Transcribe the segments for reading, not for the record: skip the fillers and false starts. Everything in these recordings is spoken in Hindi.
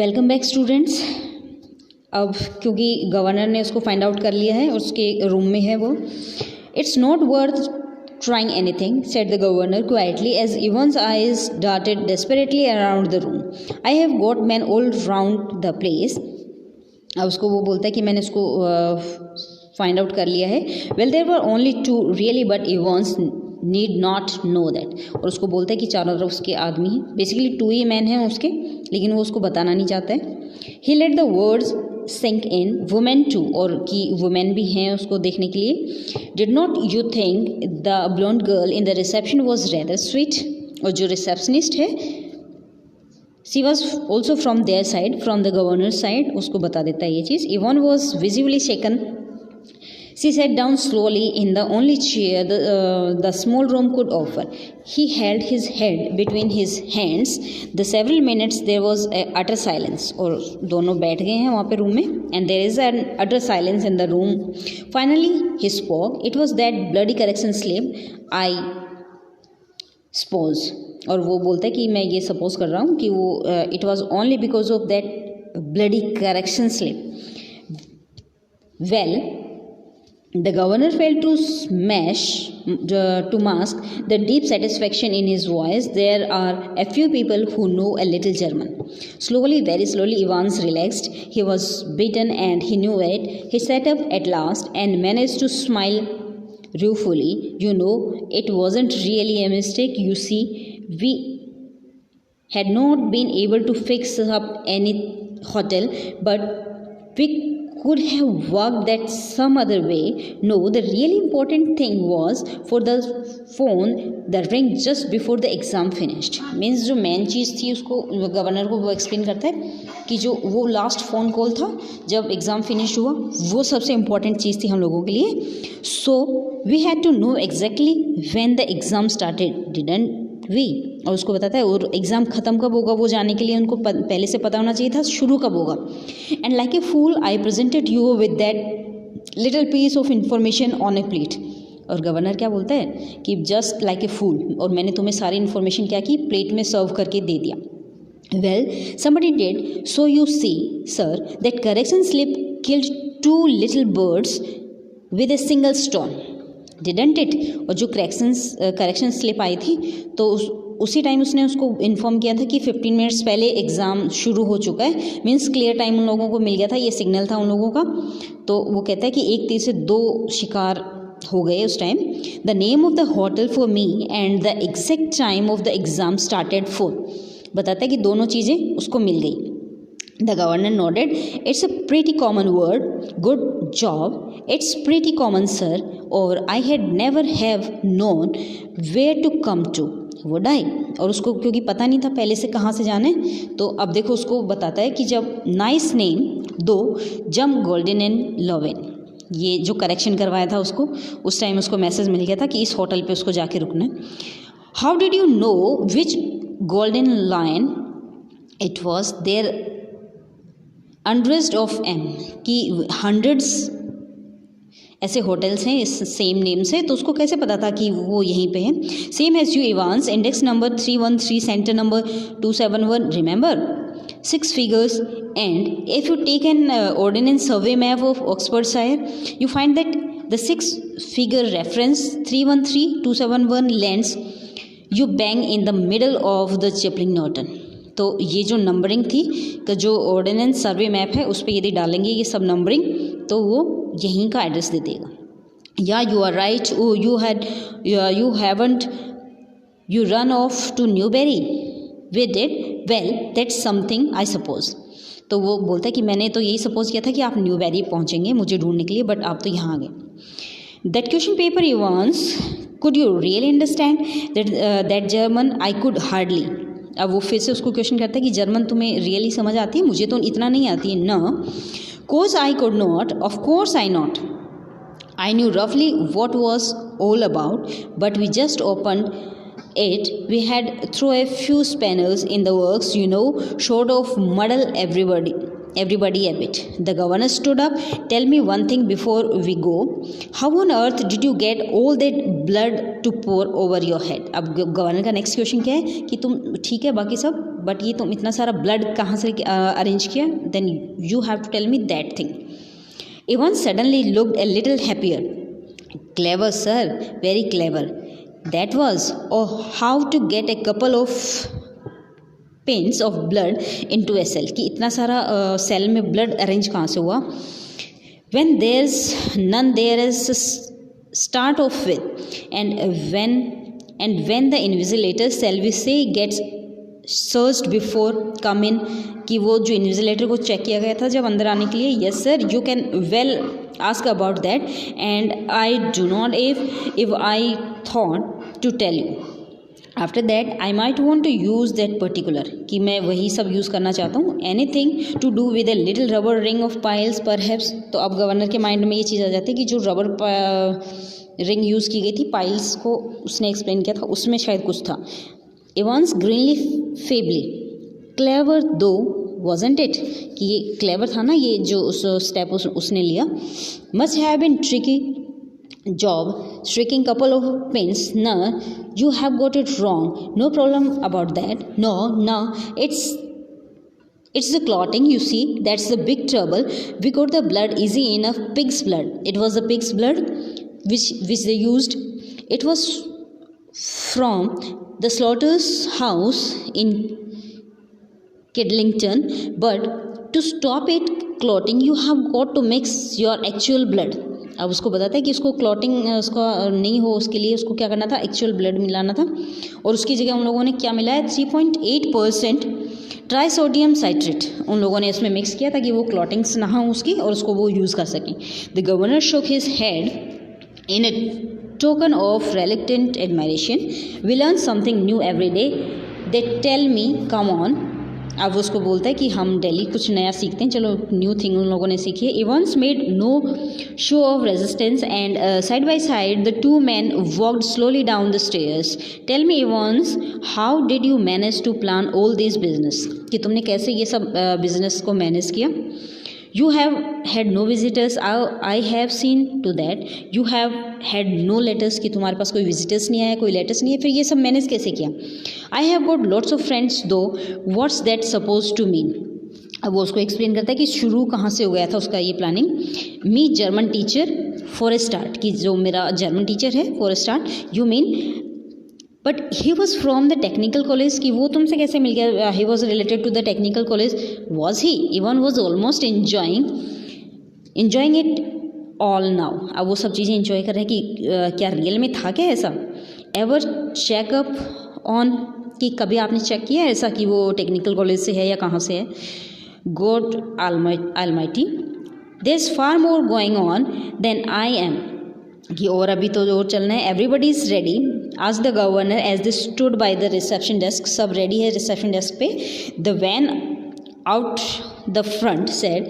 Welcome back students. अब क्योंकि गवर्नर ने उसको फाइंड आउट कर लिया है, उसके रूम में है वो। It's not worth trying anything, said the governor quietly as Evans eyes darted desperately around the room. I have got men all round the place. अब उसको वो बोलता है कि मैंने उसको फाइंड आउट कर लिया है। Well there were only two really but Evans need not know that. और उसको बोलता है कि चारों तरफ उसके आदमी हैं, बेसिकली 2 ही मैन हैं उसके, लेकिन वो उसको बताना नहीं चाहता है। He let the words sink in, women too, और कि वुमेन भी हैं उसको देखने के लिए। Did not you think the blonde girl in the reception was rather sweet? और जो रिसेप्शनिस्ट है she was also from their side, from the governor side, उसको बता देता है ये चीज़। Evans was visibly shaken. She sat down slowly in the only chair the small room could offer. He held his head between his hands. The several minutes there was a utter silence. और दोनों बैठ गए हैं वहाँ पे रूम में. And there is an utter silence in the room. Finally he spoke. It was that bloody correction slip. I suppose. और वो बोलता है कि मैं ये सपोज कर रहा हूँ कि वो it was only because of that bloody correction slip. Well, the governor failed to mask the deep satisfaction in his voice. There are a few people who know a little German. Slowly, very slowly, Evans relaxed. He was beaten and he knew it. He sat up at last and managed to smile ruefully. You know, it wasn't really a mistake. You see, we had not been able to fix up any hotel, but we could have worked that some other way. No, the really important thing was for the phone the ring just before the exam finished. Means जो मेन चीज़ थी उसको गवर्नर को वो एक्सप्लेन करता है कि जो वो लास्ट फ़ोन कॉल था जब एग्ज़ाम फिनिश हुआ, वो सबसे इम्पॉर्टेंट चीज़ थी हम लोगों के लिए. So we had to know exactly when the exam started, didn't we? और उसको बताता है और एग्ज़ाम ख़त्म कब होगा वो जानने के लिए उनको पहले से पता होना चाहिए था शुरू कब होगा. And like a fool I presented you with that little piece of information on a plate. और गवर्नर क्या बोलता है कि जस्ट लाइक ए फूल, और मैंने तुम्हें सारी इन्फॉर्मेशन क्या की, प्लेट में सर्व करके दे दिया. Well somebody did, so you see sir that correction slip killed 2 little birds with a single stone, didn't it? और जो करेक्शन स्लिप आई थी तो उसी टाइम उसने उसको इन्फॉर्म किया था कि 15 मिनट्स पहले एग्ज़ाम शुरू हो चुका है. मीन्स क्लियर टाइम उन लोगों को मिल गया था, ये सिग्नल था उन लोगों का. तो वो कहता है कि एक तीर से 2 शिकार हो गए उस time. The name of the hotel for me and the exact time of the exam started for. बताता है कि दोनों चीज़ें उसको मिल गई. The governor nodded. It's a pretty common word. Good job. It's pretty common, sir. Or I had never have known where to come to. Would I? और उसको क्योंकि पता नहीं था पहले से कहाँ से जाने, तो अब देखो उसको बताता है कि जब नाइस नेम दो जम गोल्डन एंड लोवेन, ये जो करेक्शन करवाया था उसको उस टाइम उसको मैसेज मिल गया था कि इस होटल पे उसको जाके रुकना है. How did you know which golden line it was there hundreds of M, कि हंड्रेड्स ऐसे होटल्स हैं इस सेम नेम से, तो उसको कैसे पता था कि वो यहीं पे है. Same as you Evans, index number 313, centre number 271, remember 6 figures. And if you take an ordnance survey map of Oxfordshire, you find that the 6-figure reference 313-271 lands you bang in the middle of the Chaplin Norton. तो ये जो नंबरिंग थी कि जो ऑर्डिनेंस सर्वे मैप है उस पर यदि डालेंगे ये सब नंबरिंग तो वो यहीं का एड्रेस दे देगा. या you are right, you haven't you run off to Newbury with it? Well that's something I suppose. तो वो बोलता है कि मैंने तो यही सपोज किया था कि आप न्यूबेरी पहुँचेंगे मुझे ढूंढने के लिए, बट आप तो यहाँ आ गए. दैट क्वेश्चन पेपर यू वांस, could you really understand that German? I could hardly. अब वो फिर से उसको क्वेश्चन करता है कि जर्मन तुम्हें रियली समझ आती है? मुझे तो इतना नहीं आती है ना. Course I could not, of course I not. I knew रफली what was all about, but we just open it. We had throw a few spanners in the works, you know, sort of muddle everybody a bit. The governor stood up. Tell me one thing before we go. How on earth did you get all that blood to pour over your head? अब गवर्नर का नेक्स्ट क्वेश्चन क्या है कि तुम ठीक है बाकी सब बट ये तुम इतना सारा ब्लड कहाँ से अरेंज किया, then you have to tell me that thing. Evan suddenly looked a little happier. Clever sir, very clever. That was, oh how to get a couple of pints of blood into a cell, कि इतना सारा सेल में ब्लड अरेंज कहाँ से हुआ। When there is none there is start off with, and when the invigilator shall we say gets searched before come in, कि वो जो इन्विजिलेटर को चेक किया गया था जब अंदर आने के लिए, yes sir you can well ask about that and I do not if I thought to tell you after that I might want to use that particular, कि मैं वही सब यूज़ करना चाहता हूँ। Anything to do with a little rubber ring of piles perhaps, तो अब गवर्नर के माइंड में ये चीज़ आ जाती है कि जो रबर रिंग यूज़ की गई थी पाइल्स को उसने एक्सप्लेन किया था, उसमें शायद कुछ था। इवांस ग्रीनली फेबली, क्लेवर दो वॉजंट इट, कि ये क्लेवर था ना ये जो उस स्टेप उसने लिया। Must have been tricky job striking couple of pins. No, you have got it wrong, no problem about that. No, it's the clotting, you see, that's the big trouble. We got the blood easy enough, pig's blood. It was the pig's blood which they used. It was from the slaughter's house in Kidlington, but to stop it clotting you have got to mix your actual blood. अब उसको बताता है कि उसको क्लॉटिंग उसका नहीं हो, उसके लिए उसको क्या करना था, एक्चुअल ब्लड मिलाना था, और उसकी जगह उन लोगों ने क्या मिलाया, 3.8% ट्राइसोडियम साइट्रेट उन लोगों ने इसमें मिक्स किया ताकि वो क्लॉटिंग्स ना हो उसकी और उसको वो यूज़ कर सकें। The governor shook his head in a token of reluctant admiration. We learn something new every day, they tell me come on. अब उसको बोलता है कि हम डेली कुछ नया सीखते हैं, चलो न्यू थिंग उन लोगों ने सीखी है। Evans made no show of resistance and side by side the two men walked slowly down the stairs. Tell me Evans, how did you manage to plan all this business, कि तुमने कैसे ये सब बिजनेस को मैनेज किया। You have had no visitors, I have seen to that. You have had no letters, कि तुम्हारे पास कोई विजिटर्स नहीं आया, कोई लेटर्स नहीं है, फिर ये सब मैनेज कैसे किया। I have got lots of friends though, what's that supposed to mean? अब वो उसको एक्सप्लेन करता है कि शुरू कहाँ से हो गया था उसका ये planning. Me German teacher for a start, कि जो मेरा जर्मन टीचर है for a start, you mean but he was from the technical college, कि वो तुमसे कैसे मिल गया, he was related to the technical college. Was he even was almost enjoying it all now. अब वो सब चीज़ें इंजॉय कर रहे हैं कि क्या रियल में था क्या ऐसा। एवर चेकअप ऑन, कि कभी आपने चेक किया ऐसा कि वो टेक्निकल कॉलेज से है या कहाँ से है। God almighty, there is far more going on than I am, कि और अभी तो और चलना है। एवरीबडी इज़ रेडी आज the governor as they stood by the reception desk, सब रेडी है रिसेप्शन डेस्क पे। The van out the front said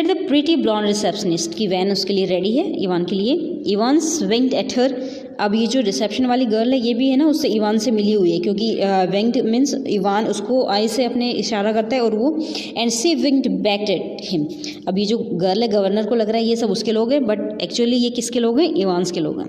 the pretty blonde receptionist, की वैन उसके लिए रेडी है इवान के लिए। इवान्स विंक्ड एट हर, अब ये जो रिसेप्शन वाली गर्ल है ये भी है ना उससे इवान से मिली हुई है, क्योंकि विंक्ड मीन्स इवान उसको आई से अपने इशारा करता है और वो and she winked back at him. अब ये जो गर्ल है गवर्नर को लग रहा है ये सब उसके लोग हैं, बट एक्चुअली ये किसके लोग हैं, इवान्स के लोग हैं।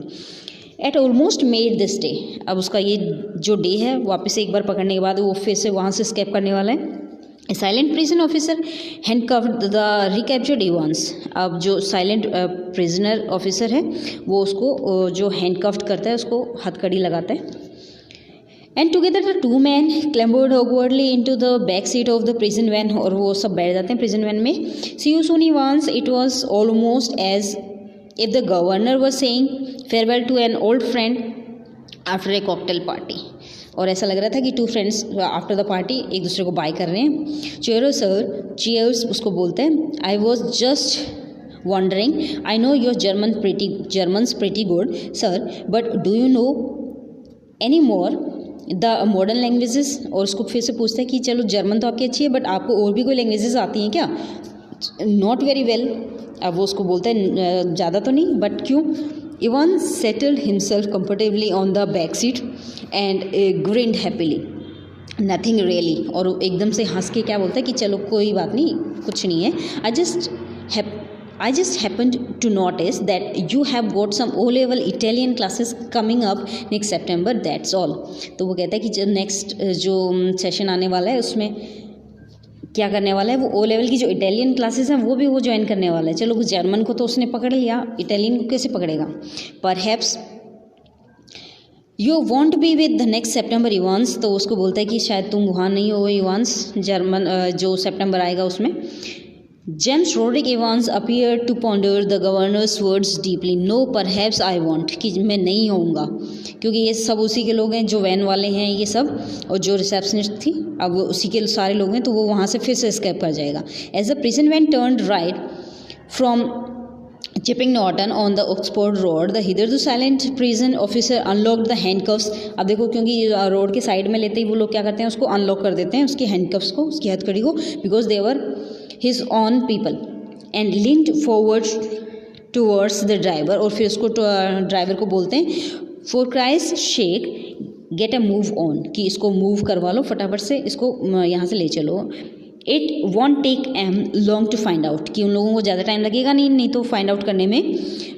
Eight almost made this day, अब उसका ये जो डे है वापस से एक बार पकड़ने के बाद वो फिर से वहाँ से स्केप करने वाला है। A silent prison officer handcuffed the recaptured Evans, अब जो साइलेंट प्रिजनर ऑफिसर है वो उसको जो हैंडकफ्ड करता है उसको हथकड़ी लगाता है। And together the two man clambered awkwardly into the back seat of the prison van, और वो सब बैठ जाते हैं प्रिजन वैन में। See you soon Evans, it was almost as if the governor was saying farewell to an old friend after a cocktail party, और ऐसा लग रहा था कि two friends after the party एक दूसरे को बाय कर रहे हैं। चेयरो सर, चीयर्स उसको बोलते हैं। I was just wondering, I know your Germans pretty good sir, but do you know any more the modern languages, और उसको फिर से पूछता है कि चलो जर्मन तो आपकी अच्छी है बट आपको और भी कोई लैंग्वेजेस आती हैं क्या। नॉट वेरी वेल, अब वो उसको बोलता है ज़्यादा तो नहीं, बट क्यों। Evans settled himself comfortably on the back seat and grinned happily, nothing really, और एकदम से हंस के क्या बोलता है कि चलो कोई बात नहीं, कुछ नहीं है। I just I just happened to notice that you have got some O-level Italian classes coming up next September, that's all. तो वो कहता है कि जो नेक्स्ट जो सेशन आने वाला है उसमें क्या करने वाला है, वो ओ लेवल की जो इटालियन क्लासेस हैं वो भी वो ज्वाइन करने वाला है. चलो जर्मन को तो उसने पकड़ लिया, इटालियन को कैसे पकड़ेगा. Perhaps you want be with the next September Evans. तो उसको बोलता है कि शायद तुम वहाँ नहीं हो इवांस, जर्मन जो सेप्टेम्बर आएगा उसमें. James Roderick Evans appear to ponder the governor's words deeply. No perhaps I won't, कि मैं नहीं होऊंगा, क्योंकि ये सब उसी के लोग हैं जो वैन वाले हैं ये सब, और जो रिसेप्शनिस्ट थी अब वो उसी के सारे लोग हैं, तो वो वहाँ से फिर से एस्केप कर जाएगा. As the prison van turned right from Chipping Norton on the Oxford Road, the hitherto silent prison officer unlocked the handcuffs. अब देखो क्योंकि रोड के साइड में लेते ही वो लोग क्या करते हैं, उसको अनलॉक कर देते हैं, उसकी हैंडकफ्स को, उसकी हथकड़ी को, because they were his on people, and linked forward towards the driver. और फिर उसको ड्राइवर को बोलते हैं for Christ shake get a move on, कि इसको मूव करवा लो फटाफट से, इसको यहाँ से ले चलो. It won't take M long to find out, कि उन लोगों को ज़्यादा टाइम लगेगा नहीं तो फाइंड आउट करने में.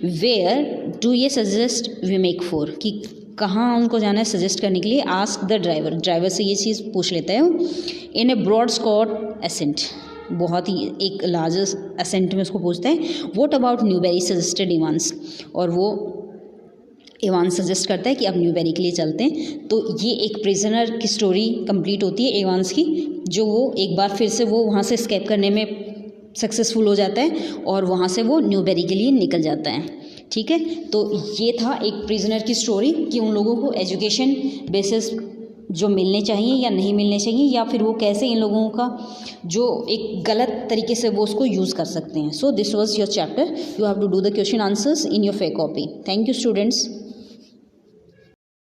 वेयर डू ये सजेस्ट वी मेक फॉर, कि कहाँ उनको जाना है सजेस्ट करने के लिए. आस्क द ड्राइवर, ड्राइवर से ये चीज़ पूछ लेता है. इन ए ब्रॉड स्कॉट एसेंट, बहुत ही एक लार्जेस्ट एसेंट में उसको पूछता है. What about Newbery suggested Evans, और वो इवान सजेस्ट करता है कि अब न्यूबेरी के लिए चलते हैं. तो ये एक प्रिजनर की स्टोरी कंप्लीट होती है इवांस की, जो वो एक बार फिर से वो वहाँ से एस्केप करने में सक्सेसफुल हो जाता है और वहाँ से वो न्यूबेरी के लिए निकल जाता है. ठीक है, तो ये था एक प्रिजनर की स्टोरी कि उन लोगों को एजुकेशन बेसिस जो मिलने चाहिए या नहीं मिलने चाहिए, या फिर वो कैसे इन लोगों का जो एक गलत तरीके से वो उसको यूज़ कर सकते हैं. So this was your chapter. You have to do the question answers in your fair copy. Thank you students.